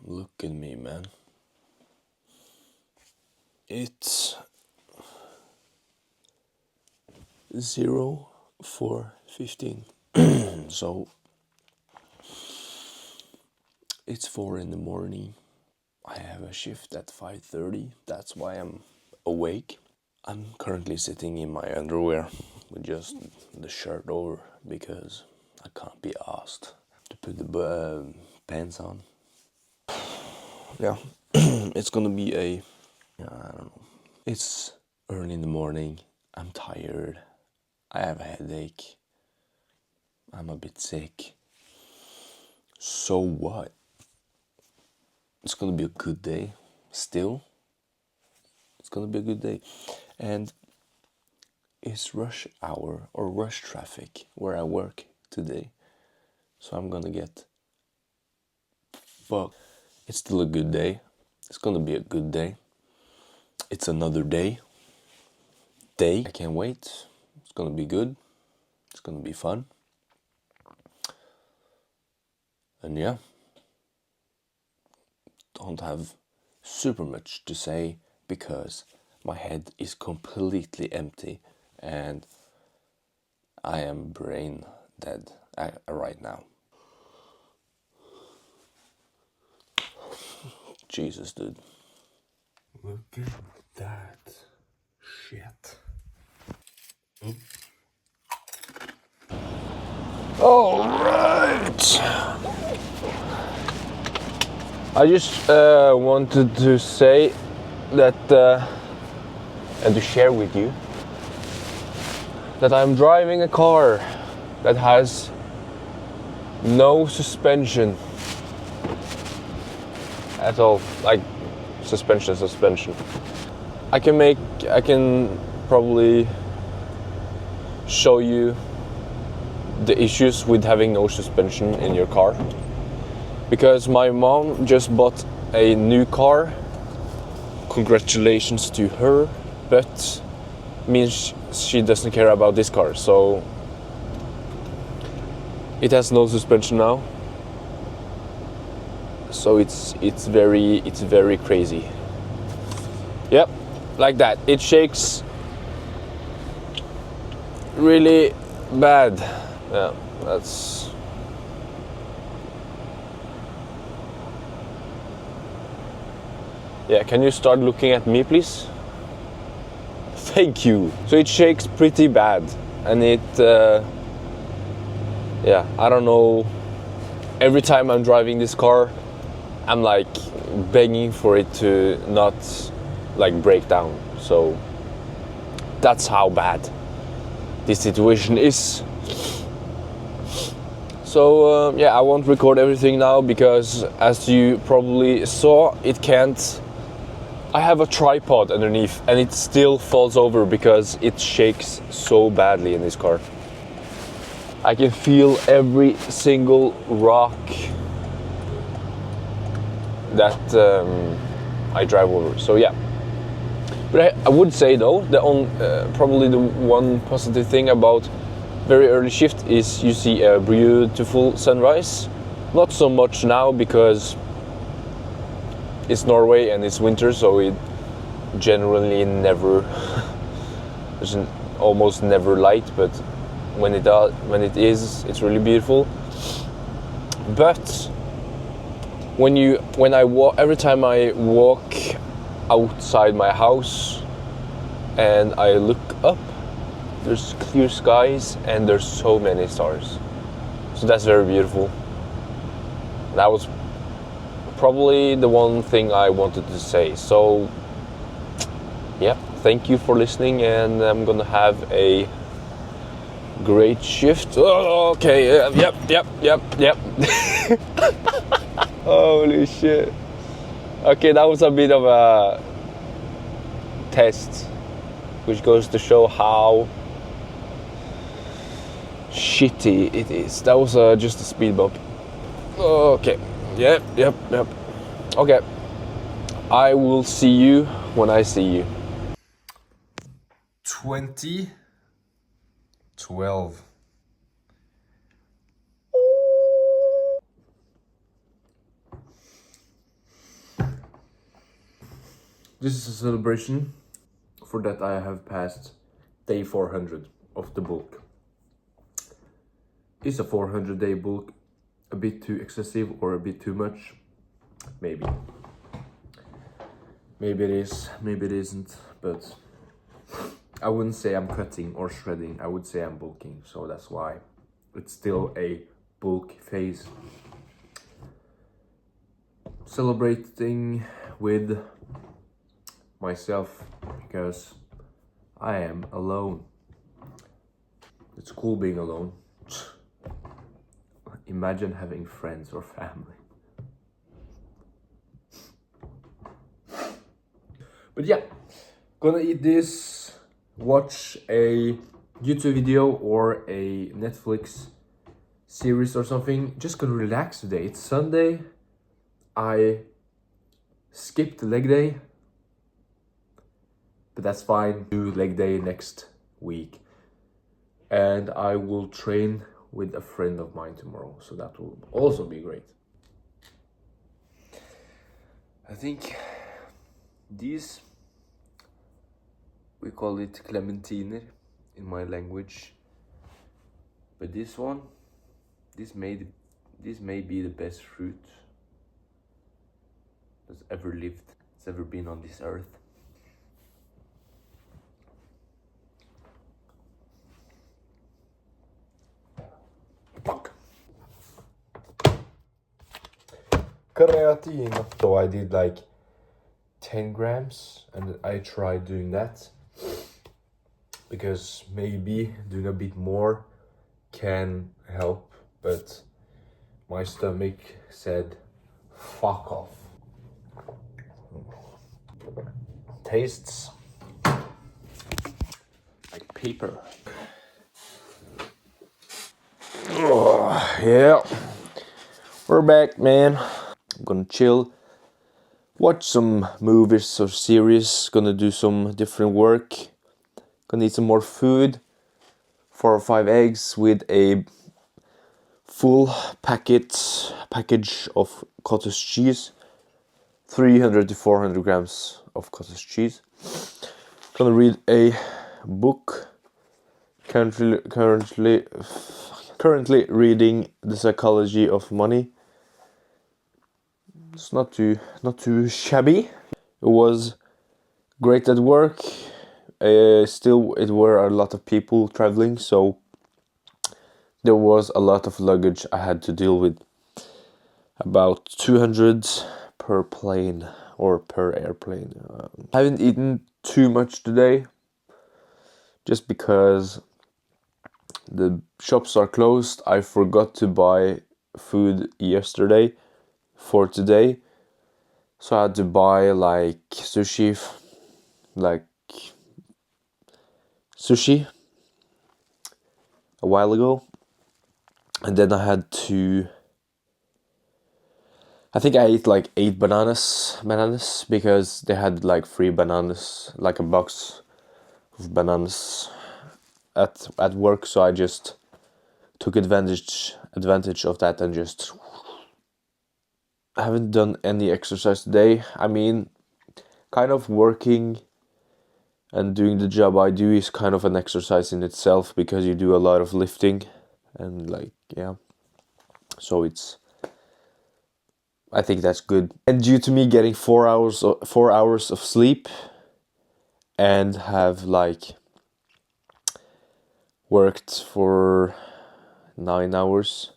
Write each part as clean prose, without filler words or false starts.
Look at me, man. It's 04:15. So it's 4 in the morning. I have a shift at 5:30. That's why I'm awake. I'm currently sitting in my underwear with just the shirt over because I can't be asked to put the pants on. Yeah, it's gonna be I don't know. It's early in the morning. I'm tired. I have a headache. I'm a bit sick. So what? It's gonna be a good day. Still, it's gonna be a good day. And it's rush hour or rush traffic where I work today. So I'm gonna get fucked. It's still a good day. It's gonna be a good day. It's another day. I can't wait. It's gonna be good. It's gonna be fun. And yeah, don't have super much to say because my head is completely empty and I am brain dead right now. Jesus, dude. Look at that shit. All right. I just wanted to say that and to share with you that I'm driving a car that has no suspension at all. Like suspension. I can probably show you the issues with having no suspension in your car. Because my mom just bought a new car. Congratulations to her, but means she doesn't care about this car, so it has no suspension now. So it's very crazy. Yep, like that. It shakes really bad. Yeah, that's. Yeah, can you start looking at me, please? Thank you. So it shakes pretty bad, and yeah, I don't know. Every time I'm driving this car, I'm like begging for it to not like break down. So that's how bad this situation is. So yeah, I won't record everything now because, as you probably saw, it can't. I have a tripod underneath and it still falls over because it shakes so badly in this car. I can feel every single rock that I drive over. So yeah. But I would say though, probably the one positive thing about very early shift is you see a beautiful sunrise. Not so much now because it's Norway and it's winter, so it generally never there's almost never light, but when it is, it's really beautiful. But every time I walk outside my house and I look up, there's clear skies and there's so many stars. So that's very beautiful. That was probably the one thing I wanted to say. So yeah, thank you for listening, and I'm gonna have a great shift. Oh, okay, yep. Holy shit. Okay, that was a bit of a test, which goes to show how shitty it is. That was just a speed bump. Okay, yep. Okay, I will see you when I see you. 2012. This is a celebration for that I have passed day 400 of the bulk. Is a 400-day bulk a bit too excessive or a bit too much? Maybe. Maybe it is, maybe it isn't, but I wouldn't say I'm cutting or shredding, I would say I'm bulking, so that's why it's still a bulk phase. Celebrating with myself because I am alone. It's cool being alone. Imagine having friends or family. But yeah, gonna eat this, watch a YouTube video or a Netflix series or something. Just gonna relax today. It's Sunday. I skipped leg day, but that's fine. Do leg day next week. And I will train with a friend of mine tomorrow, so that will also be great. I think these, we call it clementiner in my language, but this one, this may be the best fruit that's ever lived, that's ever been on this earth. Fuck. Creatina. So I did like 10 grams and I tried doing that because maybe doing a bit more can help, but my stomach said fuck off. Tastes like paper. Oh, yeah, we're back, man. I'm gonna chill, watch some movies or series, gonna do some different work, gonna eat some more food, 4 or 5 eggs with a full package of cottage cheese, 300 to 400 grams of cottage cheese. Gonna read a book, currently reading The Psychology of Money. It's not too shabby. It was great at work. Still, it were a lot of people traveling, so there was a lot of luggage I had to deal with. About 200 per plane or per airplane. I haven't eaten too much today, just because the shops are closed. I forgot to buy food yesterday for today, so I had to buy like sushi a while ago, and then I think I ate like 8 bananas because they had like 3 bananas, like a box of bananas at work, so I just took advantage of that and just haven't done any exercise today. I mean, kind of working and doing the job I do is kind of an exercise in itself, because you do a lot of lifting and like, yeah, so I think that's good. And due to me getting 4 hours of sleep and have like worked for 9 hours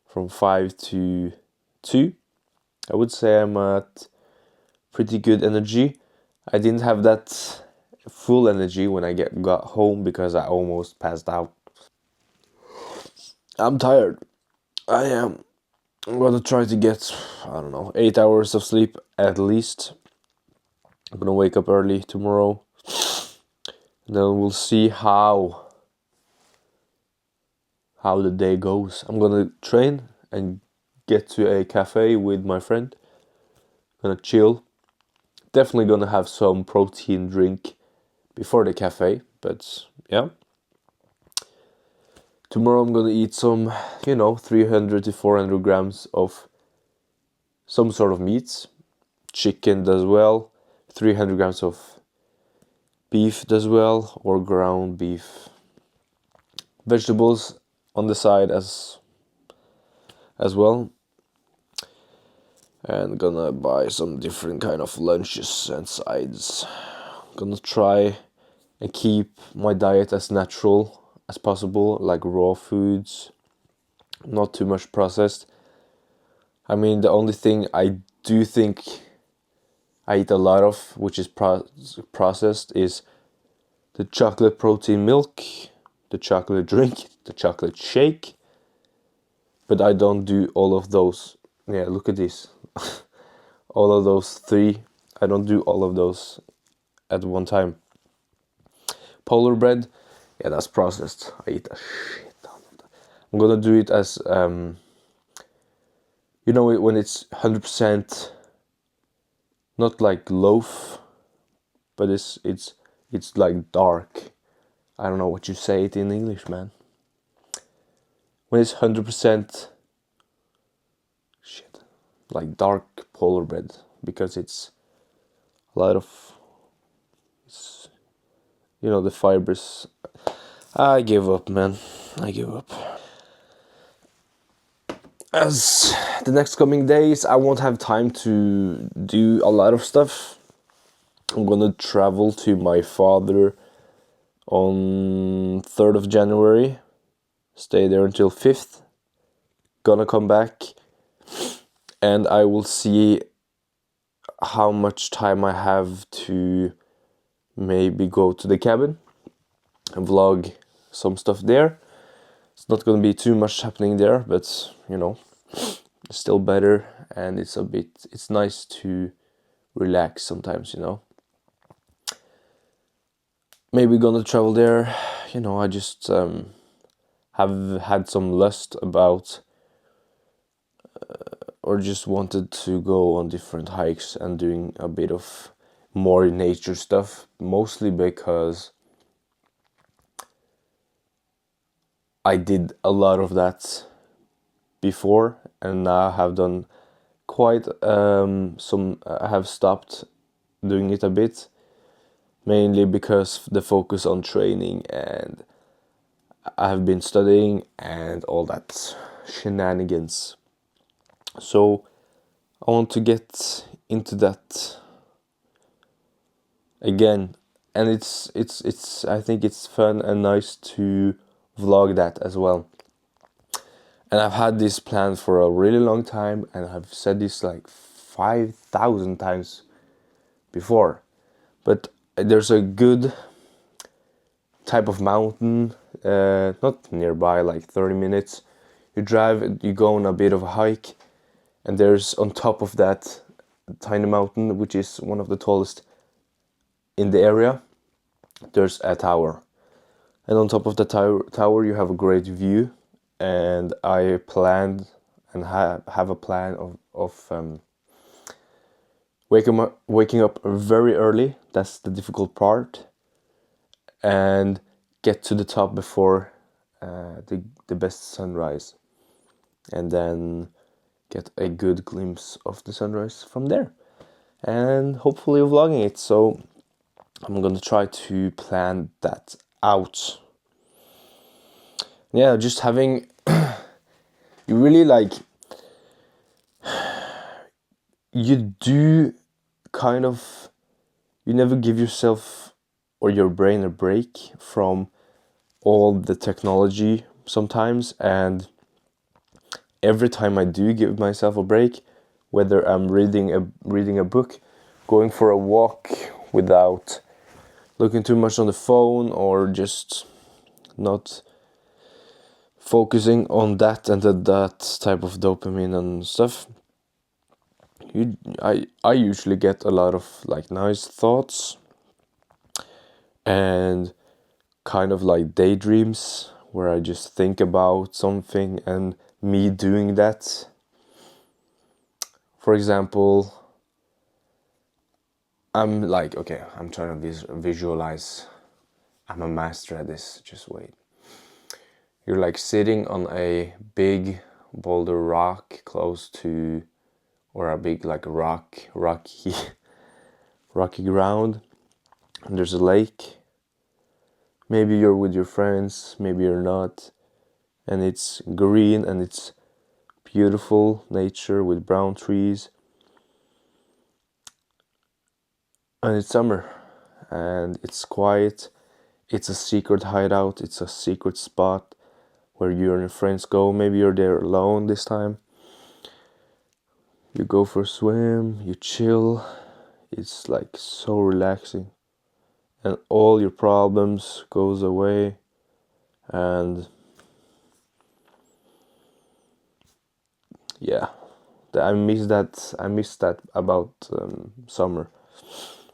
from 5 to 2, I would say I'm at pretty good energy. I didn't have that full energy when I got home because I almost passed out. I'm tired. I am. I'm gonna try to get, 8 hours of sleep at least. I'm gonna wake up early tomorrow. And then we'll see how the day goes. I'm gonna train and get to a cafe with my friend. Gonna chill. Definitely gonna have some protein drink before the cafe, but yeah. Tomorrow I'm gonna eat some, 300 to 400 grams of some sort of meats. Chicken as well. 300 grams of beef as well, or ground beef. Vegetables on the side as well. And gonna buy some different kind of lunches and sides. Gonna try and keep my diet as natural as possible, like raw foods, not too much processed. I mean, the only thing I do think I eat a lot of, which is processed, is the chocolate protein milk, the chocolate drink, the chocolate shake. But I don't do all of those. Yeah, look at this. All of those three. I don't do all of those at one time. Polar bread, yeah, that's processed. I eat a shit ton of that. I'm gonna do it as, you know, when it's 100%, not like loaf, but it's like dark. I don't know what you say it in English, man. When it's 100% shit, like dark polar bread, because it's a lot of, you know, the fibers. I give up, man. I give up. As the next coming days, I won't have time to do a lot of stuff. I'm gonna travel to my father on 3rd of January. Stay there until 5th. Gonna come back. And I will see how much time I have to maybe go to the cabin and vlog some stuff there. It's not gonna be too much happening there, but you know, it's still better, and it's nice to relax sometimes, you know. Maybe gonna travel there, you know. I just have had some lust about, or just wanted to go on different hikes and doing a bit of more nature stuff, mostly because I did a lot of that before, and now have done quite some. I have stopped doing it a bit, mainly because the focus on training, and I have been studying and all that shenanigans. So I want to get into that again, and it's I think it's fun and nice to vlog that as well. And I've had this plan for a really long time, and I've said this like 5,000 times before. But there's a good type of mountain, not nearby, like 30 minutes. You drive, you go on a bit of a hike, and there's on top of that tiny mountain, which is one of the tallest in the area, there's a tower. And on top of the tower you have a great view. And I planned and have a plan of waking up very early. That's the difficult part. And get to the top before the best sunrise. And then get a good glimpse of the sunrise from there. And hopefully vlogging it. So I'm gonna try to plan that out. Yeah, just having you really like, you do kind of, you never give yourself or your brain a break from all the technology sometimes. And every time I do give myself a break, whether I'm reading a book, going for a walk without looking too much on the phone, or just not focusing on that and that type of dopamine and stuff, I usually get a lot of like nice thoughts and kind of like daydreams where I just think about something and me doing that. For example, I'm like, okay, I'm trying to visualize. I'm a master at this, just wait. You're like sitting on a big boulder rock close to, or a big like rocky rocky ground, and there's a lake. Maybe you're with your friends, maybe you're not, and it's green and it's beautiful nature with brown trees, and it's summer and it's quiet. It's a secret hideout, it's a secret spot where you and your friends go. Maybe you're there alone this time. You go for a swim, you chill. It's like so relaxing, and all your problems goes away. And yeah, I miss that about summer.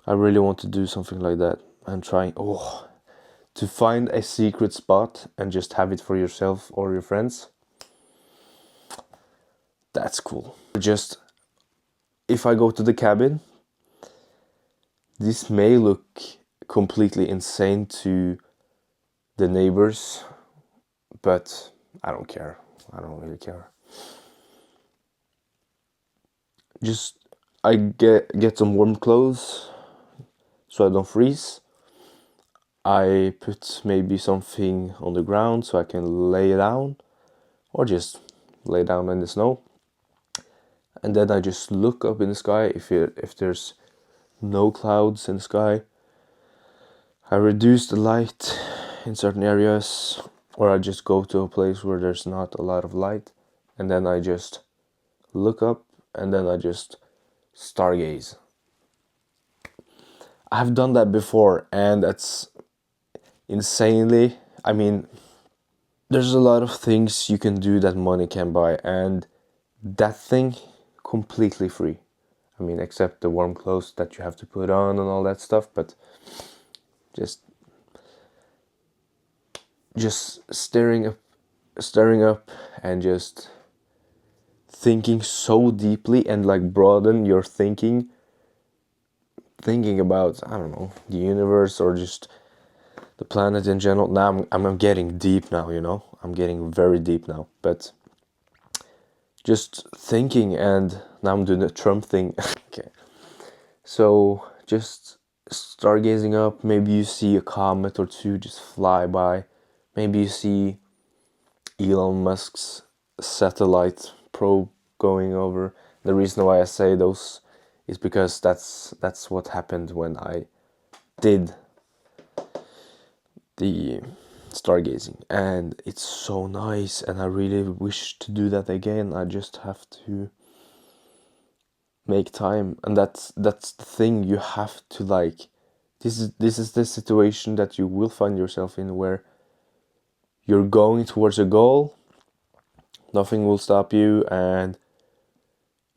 I really want to do something like that. I'm trying to find a secret spot and just have it for yourself or your friends. That's cool. Just if I go to the cabin, this may look completely insane to the neighbors, but I don't care. I don't really care. Just I get some warm clothes so I don't freeze. I put maybe something on the ground so I can lay down, or just lay down in the snow. And then I just look up in the sky. If there's no clouds in the sky, I reduce the light in certain areas, or I just go to a place where there's not a lot of light, and then I just look up, and then I just stargaze. I've done that before, and that's insanely, I mean, there's a lot of things you can do that money can buy, and that thing completely free. I mean, except the warm clothes that you have to put on and all that stuff, but just staring up and just thinking so deeply, and like broaden your thinking about, I don't know, the universe or just the planet in general. Now I'm getting deep now, you know. I'm getting very deep now, but just thinking, and now I'm doing the Trump thing. Okay, so just stargazing up. Maybe you see a comet or two just fly by. Maybe you see Elon Musk's satellite probe going over. The reason why I say those is because that's what happened when I did the stargazing, and it's so nice, and I really wish to do that again. I just have to make time, and that's the thing. You have to, like, this is the situation that you will find yourself in, where you're going towards a goal, nothing will stop you, and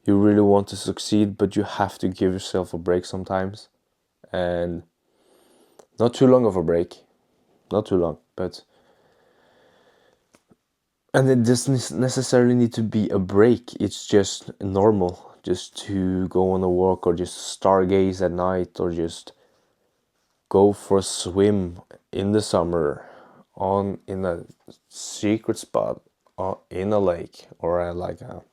you really want to succeed, but you have to give yourself a break sometimes, and not too long of a break, not too long, but, and it doesn't necessarily need to be a break. It's just normal, just to go on a walk, or just stargaze at night, or just go for a swim in the summer in a secret spot in a lake, or like a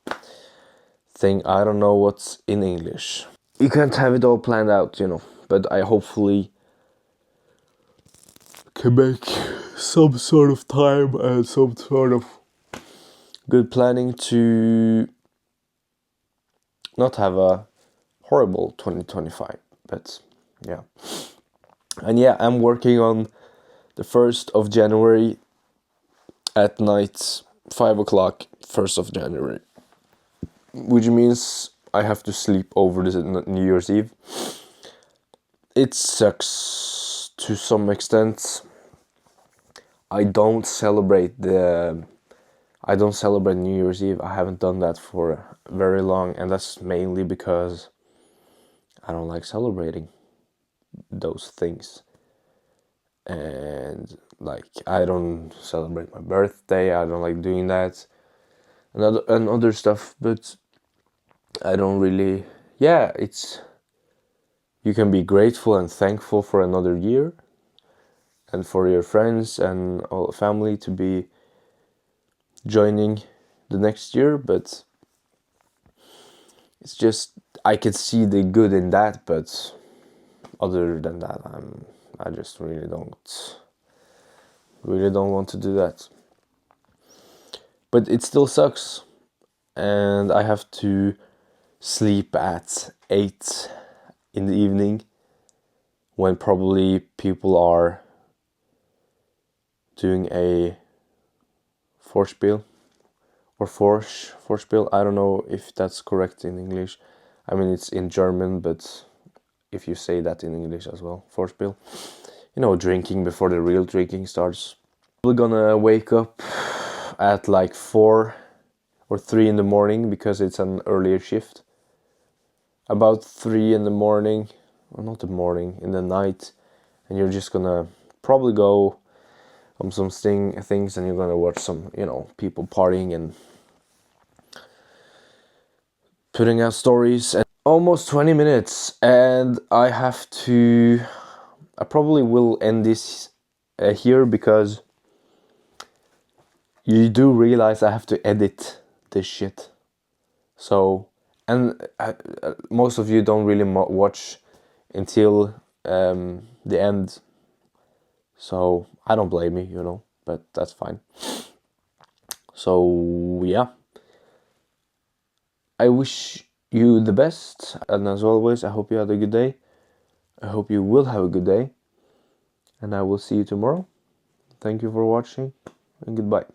thing. I don't know what's in English. You can't have it all planned out, you know, but I hopefully can make some sort of time and some sort of good planning to not have a horrible 2025. But yeah, and yeah, I'm working on the 1st of January at night, 5 o'clock, 1st of January, which means I have to sleep over this New Year's Eve. It sucks to some extent. I don't celebrate New Year's Eve. I haven't done that for very long, and that's mainly because I don't like celebrating those things. And like, I don't celebrate my birthday. I don't like doing that, and other stuff. But I don't really. Yeah, you can be grateful and thankful for another year, and for your friends and all family to be joining the next year. But it's just, I can see the good in that, but other than that, I just really don't want to do that. But it still sucks, and I have to sleep at 8 in the evening when probably people are doing a Vorspiel or Vorspiel. I don't know if that's correct in English. I mean, it's in German, but if you say that in English as well, Vorspiel. You know, drinking before the real drinking starts. We're gonna wake up at like 4 or 3 in the morning because it's an earlier shift. About 3 in the morning, well, not the morning, in the night, and you're just gonna probably go on some things, and you're gonna watch some, you know, people partying and putting out stories. And almost 20 minutes, and I probably will end this here, because you do realize I have to edit this shit. So, and most of you don't really watch until the end. So I don't blame you, you know, but that's fine. So yeah, I wish you the best, and as always, I hope you had a good day. I hope you will have a good day, and I will see you tomorrow. Thank you for watching, and goodbye.